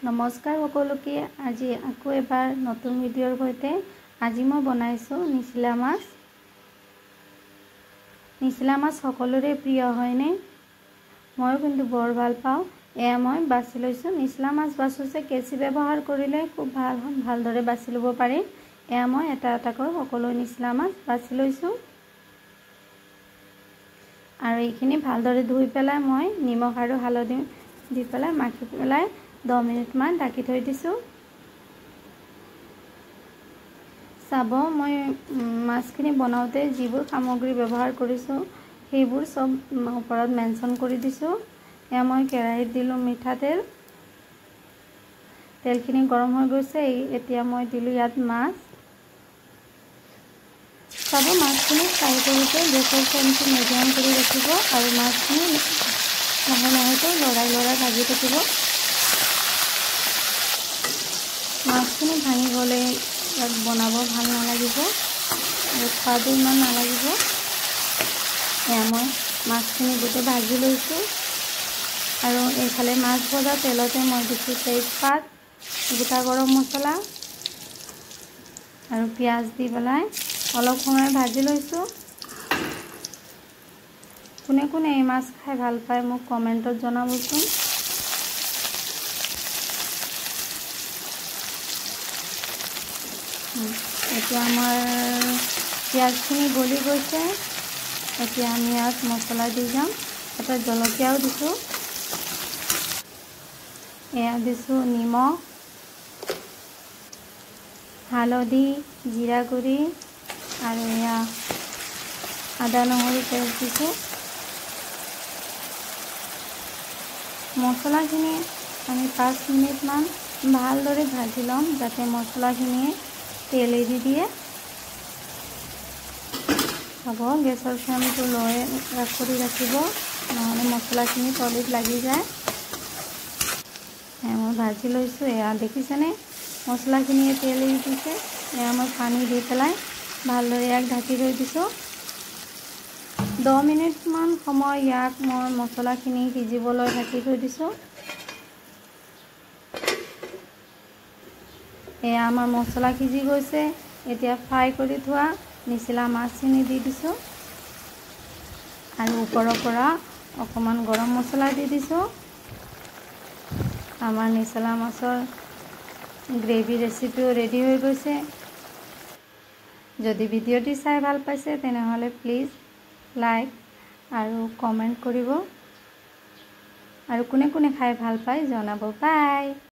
নমস্কাৰ সকলোকে আজি আকৌ এবাৰ নতুন ভিডিঅ'ৰ সৈতে আজি মই বনাইছো নিচিলা মাছ। নিচিলা মাছ সকলোৰে প্ৰিয় হয়নে? মই কিন্তু বৰ ভাল পাওঁ। এয়া মই বাছি লৈছো। নিচিলা মাছ বাছোতে কেঁচি ব্যৱহাৰ কৰিলে খুব ভালদৰে বাছি ল'ব পাৰি। এয়া মই এটা এটাকৈ সকলো নিচিলা মাছ বাছি লৈছো আৰু এইখিনি ভালদৰে ধুই পেলাই মই নিমখ আৰু হালধি দি পেলাই মাখি পেলাই 10 মিনিট মান ঢাকি থৈ দিছো। চাব মই মাছখিনি বনাওতে যিবোৰ সামগ্ৰী ব্যৱহাৰ কৰিছো সেইবোৰ সব ওপৰত মেনশন কৰি দিছো। এয়া মই কেৰাহীত দিলো মিঠাতেল। তেলখিনি গৰম হৈ গৈছে। এতিয়া মই দিলো ইয়াত মাছ। চাব মাছখিনি ফ্ৰাই কৰোঁতে গেছৰ ফ্লেমটো মিডিয়াম কৰি ৰাখিব আৰু মাছখিনি লাহে লাহেকৈ লৰাই ভাজি থাকিব। মাছখিনি ভাঙি গ'লে ইয়াত বনাব ভাল নালাগিব আৰু সোৱাদো ইমান নালাগিব। এয়া মই মাছখিনি গোটেই ভাজি লৈছোঁ আৰু এইফালে মাছ ভজা তেলতে মই দিছোঁ তেজপাত, গোটা গৰম মছলা আৰু পিঁয়াজ দি পেলাই অলপ সময় ভাজি লৈছোঁ। কোনে কোনে এই মাছ খাই ভাল পায় মোক কমেণ্টত জনাবচোন। এতিয়া আমাৰ পিঁয়াজখিনি গলি গৈছে। এতিয়া আমি ইয়াত মছলা দি যাম। এটা জলকীয়াও দিছোঁ। এয়া দিছোঁ নিমখ, হালধি, জিৰা গুড়ি আৰু এয়া আদা নহৰু পেষ্ট দিছোঁ। মছলাখিনি আমি 5 মিনিটমান ভালদৰে ভাজি ল'ম যাতে মছলাখিনিয়ে তেল এৰি দিয়ে। হ'ব গেছৰ ফ্লেমটো লৈ কৰি ৰাখিব, নহ'লে মছলাখিনি তলিত লাগি যায়। মই ভাজি লৈছোঁ। এয়া দেখিছেনে মছলাখিনিয়ে তেল এৰি দিছে। এয়া মই পানী দি পেলাই ভালদৰে ইয়াক ঢাকি থৈ দিছোঁ। 10 মিনিটমান সময় ইয়াক মই মছলাখিনি সিজিবলৈ ঢাকি থৈ দিছোঁ। এয়া আমাৰ মছলা সিজি গৈছে। এতিয়া ফ্ৰাই কৰি থোৱা নিচিলা মাছখিনি দি দিছোঁ আৰু ওপৰৰ পৰা অকণমান গৰম মছলা দি দিছোঁ। আমাৰ নিচিলা মাছৰ গ্ৰেভি ৰেচিপিও ৰেডি হৈ গৈছে। যদি ভিডিঅ'টি চাই ভাল পাইছে তেনেহ'লে প্লিজ লাইক আৰু কমেণ্ট কৰিব আৰু কোনে কোনে খাই ভাল পায় জনাব। বাই।